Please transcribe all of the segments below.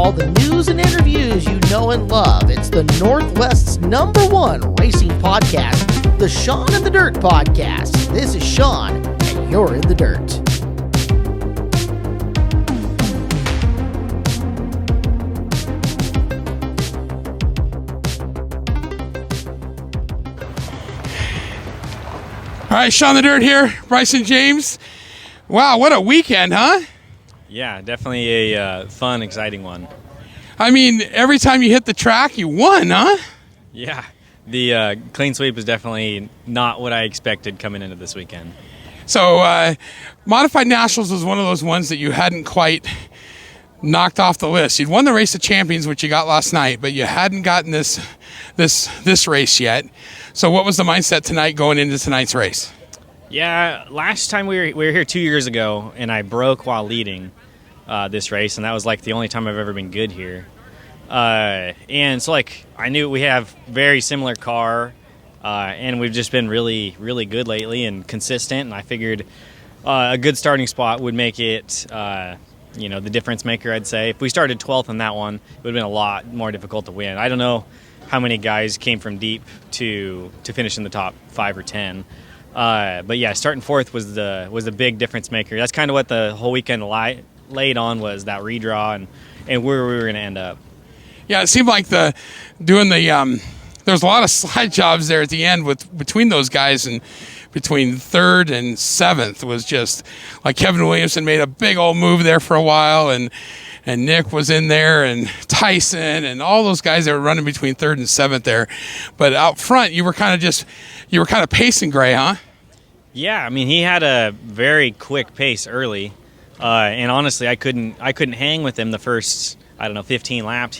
all the news and interviews you know and love. It's the Northwest's #1 racing podcast, the Shaun in the Dirt podcast. This is Shaun, and you're in the dirt. All right, Shaun the Dirt here, Bricen James. Wow, what a weekend, huh? Yeah, definitely a fun, exciting one. I mean, every time you hit the track, you won, huh? Yeah, the clean sweep was definitely not what I expected coming into this weekend. So, Modified Nationals was one of those ones that you hadn't quite knocked off the list. You'd won the Race of Champions, which you got last night, but you hadn't gotten this race yet. So what was the mindset tonight going into tonight's race? Yeah, last time we were here 2 years ago, and I broke while leading this race, and that was like the only time I've ever been good here. And so like I knew we have very similar car, and we've just been really, really good lately and consistent. And I figured a good starting spot would make it, the difference maker. I'd say if we started 12th in that one, it would have been a lot more difficult to win. I don't know how many guys came from deep to finish in the top 5 or 10. But yeah, starting 4th was the big difference maker. That's kind of what the whole weekend laid on, was that redraw and where we were going to end up. Yeah, it seemed like there was a lot of slide jobs there at the end between those guys, and between 3rd and 7th was just like Kevin Williamson made a big old move there for a while, and Nick was in there, and Tyson, and all those guys that were running between 3rd and 7th there. But out front, you were kind of pacing Gray, huh? Yeah, I mean, he had a very quick pace early, and honestly, I couldn't hang with him the first 15 laps.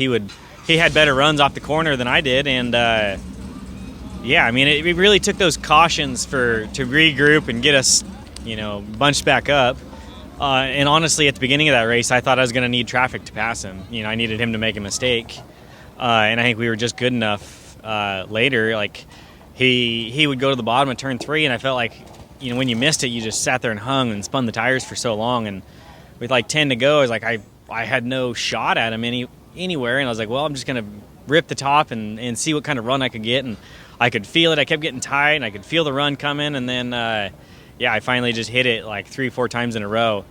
He had better runs off the corner than I did, and I mean, it really took those cautions to regroup and get us, bunched back up. And honestly, at the beginning of that race, I thought I was going to need traffic to pass him. I needed him to make a mistake. And I think we were just good enough later. Like, he would go to the bottom of turn 3, and I felt like, when you missed it, you just sat there and hung and spun the tires for so long. And with like 10 to go, I was like, I had no shot at him anywhere. And I was like, well, I'm just going to rip the top and see what kind of run I could get. And I could feel it. I kept getting tight, and I could feel the run coming. And then, I finally just hit it like 3-4 times in a row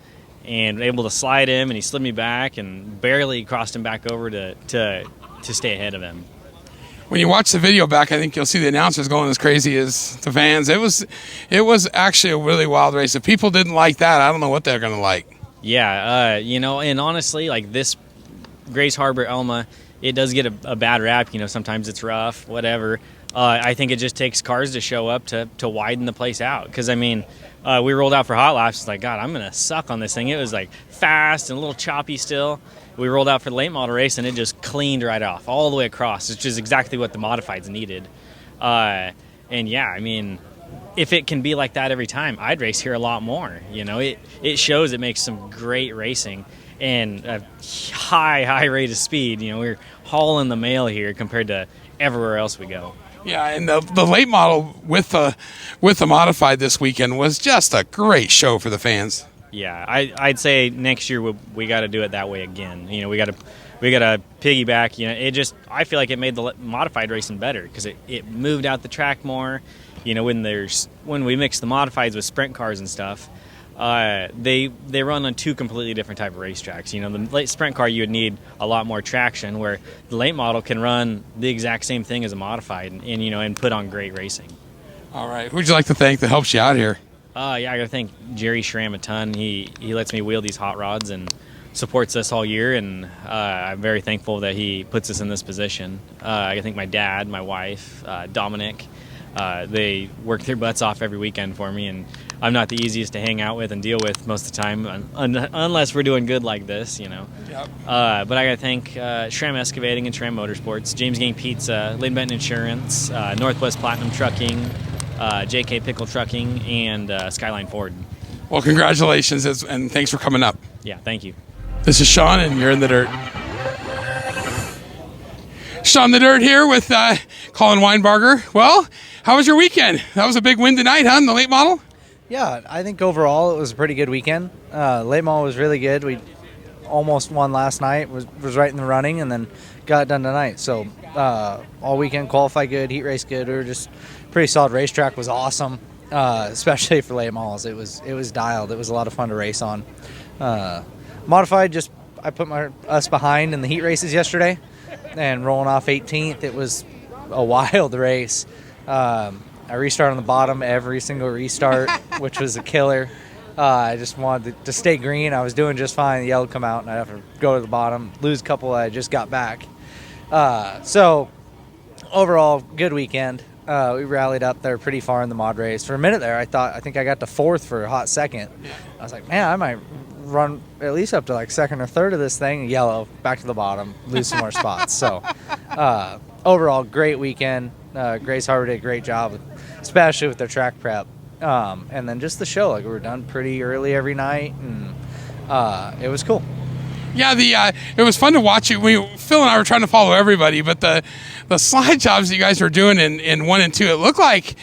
and able to slide him, and he slid me back and barely crossed him back over to stay ahead of him. When you watch the video back, I think you'll see the announcers going as crazy as the fans. It was actually a really wild race. If people didn't like that, I don't know what they're going to like. Yeah, and honestly, like this Grace Harbor Elma, it does get a bad rap. Sometimes it's rough, whatever. I think it just takes cars to show up to widen the place out. Because, I mean, we rolled out for hot laps. It's like, God, I'm going to suck on this thing. It was, like, fast and a little choppy still. We rolled out for the late model race, and it just cleaned right off all the way across, which is exactly what the modifieds needed. I mean, if it can be like that every time, I'd race here a lot more. It shows it makes some great racing and a high rate of speed. We're hauling the mail here compared to everywhere else we go. Yeah, and the late model with the modified this weekend was just a great show for the fans. Yeah, I'd say next year we got to do it that way again. We got to piggyback. I feel like it made the modified racing better because it moved out the track more. When we mix the modifieds with sprint cars and stuff, they run on 2 completely different type of racetracks. The late sprint car, you would need a lot more traction, where the late model can run the exact same thing as a modified and put on great racing. All right, who'd you like to thank that helps you out here? I got to thank Jerry Schramm a ton. He lets me wheel these hot rods and supports us all year, and I'm very thankful that he puts us in this position. I got to thank my dad, my wife, Dominic. They work their butts off every weekend for me, and I'm not the easiest to hang out with and deal with most of the time, unless we're doing good like this, Yep. But I got to thank Schramm Excavating and Schramm Motorsports, James Gang Pizza, Lynn Benton Insurance, Northwest Platinum Trucking, JK Pickle Trucking, and Skyline Ford. Well, congratulations, and thanks for coming up. Yeah, thank you. This is Shaun, and you're in the dirt. Shaun the Dirt here with Collen Winebarger. Well, how was your weekend? That was a big win tonight, huh, in the late model? Yeah, I think overall it was a pretty good weekend. Late model was really good. We almost won last night, was right in the running, and then got it done tonight. So all weekend qualified good, heat race good. We were just pretty solid. Racetrack was awesome, especially for late models. It was dialed. It was a lot of fun to race on. Modified, just I put us behind in the heat races yesterday, and rolling off 18th. It was a wild race. I restarted on the bottom every single restart, which was a killer. I just wanted to stay green. I was doing just fine. The yellow come out, and I'd have to go to the bottom, lose a couple I just got back. So overall, good weekend. We rallied up there pretty far in the mod race. For a minute there, I think I got to 4th for a hot second. I was like, man, I might run at least up to like 2nd or 3rd of this thing. Yellow, back to the bottom, lose some more spots. So overall, great weekend. Grace Harbor did a great job, especially with their track prep. And then just the show, like we were done pretty early every night, and it was cool. Yeah, it was fun to watch you. Phil and I were trying to follow everybody, but the slide jobs you guys were doing in 1 and 2, it looked like,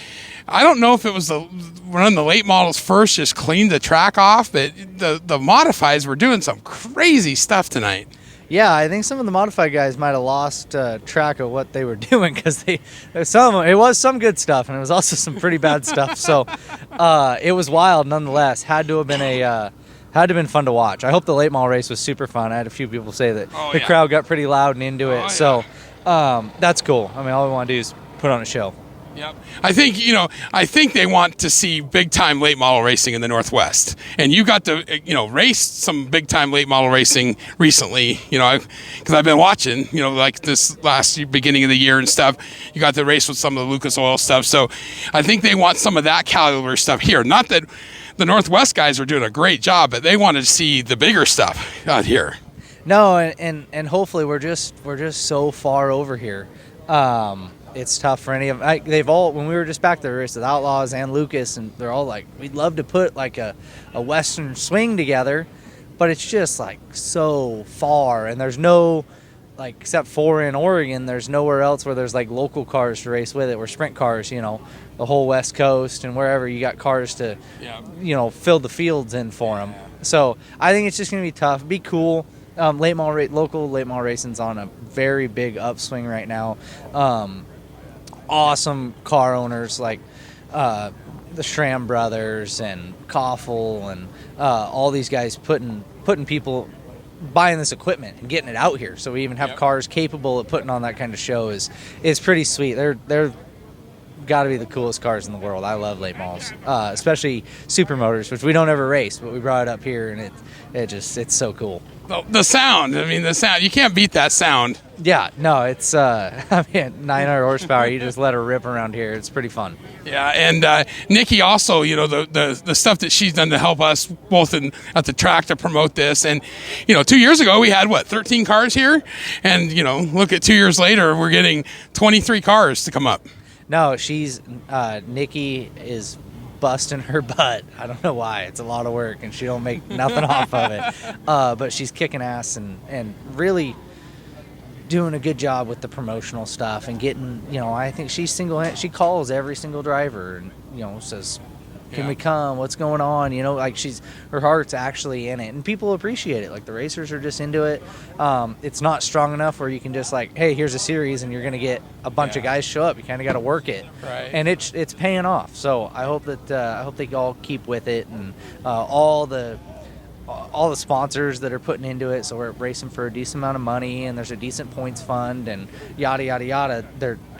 I don't know if it was running the late models first, just cleaned the track off, but the modifieds were doing some crazy stuff tonight. Yeah, I think some of the modified guys might have lost track of what they were doing, because it was some good stuff, and it was also some pretty bad stuff. So it was wild nonetheless. Had to have been fun to watch. I hope the late model race was super fun. I had a few people say that the crowd got pretty loud and into it. So that's cool. I mean, all we want to do is put on a show. Yep. I think they want to see big time late model racing in the Northwest, and you got to race some big time late model racing recently. Because I've been watching. Like this beginning of the year and stuff. You got to race with some of the Lucas Oil stuff. So I think they want some of that caliber stuff here. Not that the Northwest guys are doing a great job, but they want to see the bigger stuff out here. No, and hopefully we're just so far over here. It's tough for any of them. They've all, when we were just back there, we raced with Outlaws and Lucas, and they're all like, we'd love to put like a Western swing together, but it's just like so far, and there's no, like, except for in Oregon, there's nowhere else where there's like local cars to race with it. We're sprint cars, the whole West Coast and wherever you got cars to, fill the fields in for them. So I think it's just going to be tough. Be cool. Local late model racing's on a very big upswing right now. Awesome car owners like the Schramm brothers and Koffel and all these guys putting people buying this equipment and getting it out here. So we even have cars capable of putting on that kind of show is pretty sweet. They're got to be the coolest cars in the world. I love late models, especially supermotors, which we don't ever race, but we brought it up here, and it's so cool. The sound, you can't beat that sound. Yeah, no, it's 900 horsepower. You just let her rip around here. It's pretty fun. Yeah, and Nikki also, the stuff that she's done to help us both at the track to promote this. And 2 years ago we had 13 cars here, and look at 2 years later we're getting 23 cars to come up. No, Nikki is busting her butt. I don't know why. It's a lot of work, and she don't make nothing off of it. But she's kicking ass and really doing a good job with the promotional stuff and getting, I think she calls every single driver and, says, can we come? What's going on? Her heart's actually in it, and people appreciate it. Like, the racers are just into it. It's not strong enough where you can just hey, here's a series and you're going to get a bunch of guys show up. You kind of got to work it, right? And it's paying off. So I hope they all keep with it, and all the sponsors that are putting into it. So we're racing for a decent amount of money, and there's a decent points fund, and yada yada yada.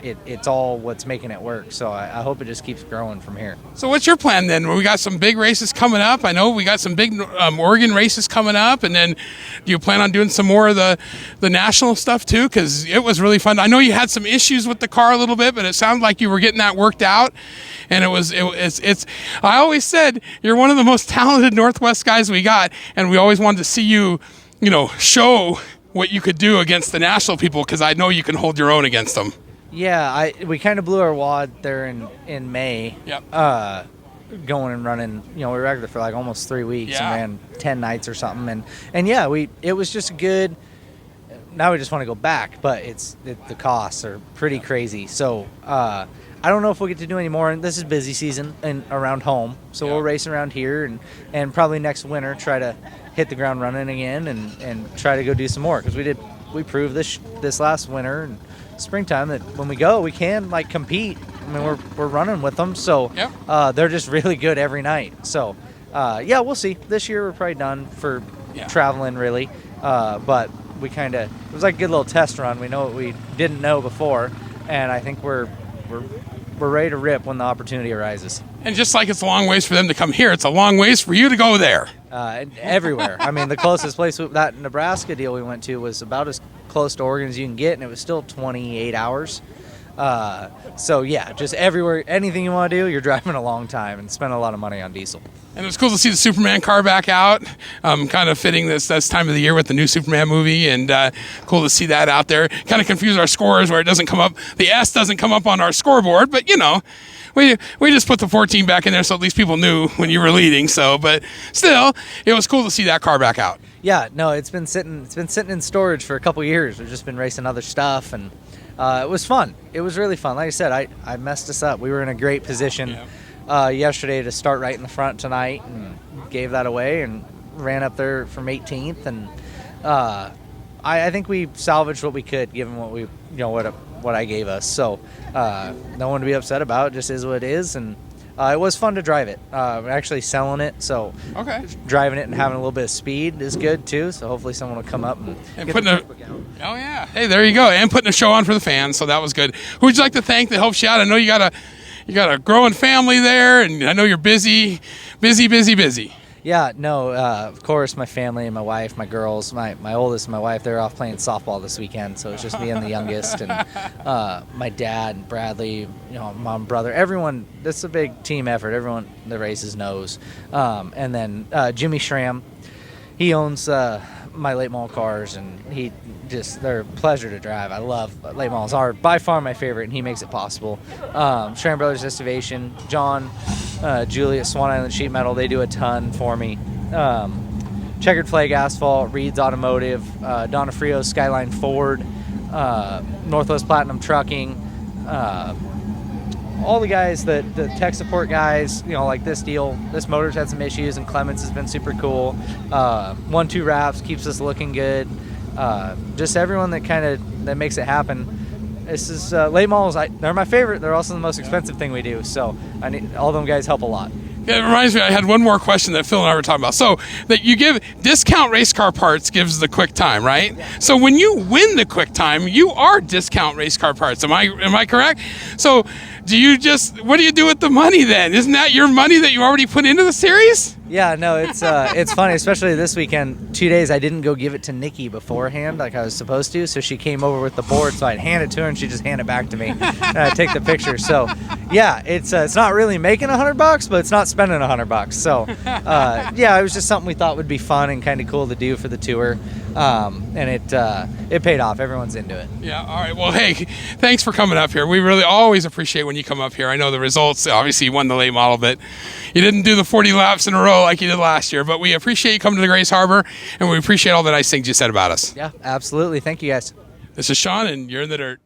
It's all what's making it work. So I hope it just keeps growing from here. So what's your plan then? We got some big races coming up. I know we got some big Oregon races coming up, and then do you plan on doing some more of the national stuff too? Because it was really fun. I know you had some issues with the car a little bit, but it sounded like you were getting that worked out. And it's. I always said you're one of the most talented Northwest guys we got, and we always wanted to see you, show what you could do against the national people, because I know you can hold your own against them. Yeah, we kind of blew our wad there in May. Yep. Going and running, we were regular for like almost 3 weeks and ran 10 nights or something, and it was just good. Now we just want to go back, but the costs are pretty crazy. So I don't know if we'll get to do any more. And this is busy season and around home, so we'll race around here and probably next winter try to hit the ground running again and try to go do some more, because we proved this last winter and springtime that when we go, we can like compete. I mean, we're running with them, so they're just really good every night. So we'll see. This year we're probably done for traveling really, but it was like a good little test run. We know what we didn't know before, and I think we're ready to rip when the opportunity arises. And just like it's a long ways for them to come here, it's a long ways for you to go there. Everywhere. I mean, the closest place, that Nebraska deal we went to was about as close to Oregon as you can get, and it was still 28 hours. Just everywhere, anything you want to do, you're driving a long time and spending a lot of money on diesel. And it was cool to see the Superman car back out, kind of fitting this time of the year with the new Superman movie, and cool to see that out there. Kind of confuse our scores where it doesn't come up, the S doesn't come up on our scoreboard, but we just put the 14 back in there so at least people knew when you were leading. So, but still, it was cool to see that car back out. Yeah, no, it's been sitting in storage for a couple years. We've just been racing other stuff, and it was fun. It was really fun. Like I said, I messed us up. We were in a great position yesterday to start right in the front tonight, and gave that away and ran up there from 18th. And I think we salvaged what we could, given what I gave us. So no one to be upset about. It just is what it is, and it was fun to drive it. Actually selling it, so driving it and having a little bit of speed is good too. So hopefully someone will come up and get the checkbook out. Oh yeah, hey, there you go, and putting a show on for the fans. So that was good. Who would you like to thank that helps you out? I know you got a growing family there, and I know you're busy. Yeah, no, of course, my family and my wife, my girls, my oldest and my wife, they're off playing softball this weekend, so it's just me and the youngest, and my dad and Bradley, mom, brother, everyone. This is a big team effort. Everyone in the races knows. And then Jimmy Schramm, he owns my late model cars, and they're a pleasure to drive. I love late models, are by far my favorite, and he makes it possible. Schramm Brothers Estivation, John, Julie at Swan Island Sheet Metal, they do a ton for me. Checkered Flag Asphalt, Reed's Automotive, Donofrio's Skyline Ford, Northwest Platinum Trucking, all the guys, the tech support guys, like this deal. This motor's had some issues, and Clements has been super cool. 1-2 wraps keeps us looking good. Just everyone that makes it happen. This is late models. They're my favorite. They're also the most expensive thing we do. So I need all them guys help a lot. It reminds me, I had one more question that Phil and I were talking about. So that you give discount race car parts gives the quick time, right? Yeah. So when you win the quick time, you are discount race car parts. Am I correct? So what do you do with the money then? Isn't that your money that you already put into the series? Yeah, no, it's funny, especially this weekend. 2 days I didn't go give it to Nikki beforehand like I was supposed to, so she came over with the board, so I'd hand it to her and she'd just hand it back to me and I'd take the picture. So yeah, it's not really making $100, but it's not spending $100. So it was just something we thought would be fun and kind of cool to do for the tour, and it paid off. Everyone's into it. Yeah. All right. Well, hey, thanks for coming up here. We really always appreciate when you come up here. I know the results. Obviously, you won the late model, but you didn't do the 40 laps in a row like you did last year. But we appreciate you coming to the Grace Harbor, and we appreciate all the nice things you said about us. Yeah, absolutely. Thank you, guys. This is Shaun, and you're in the dirt.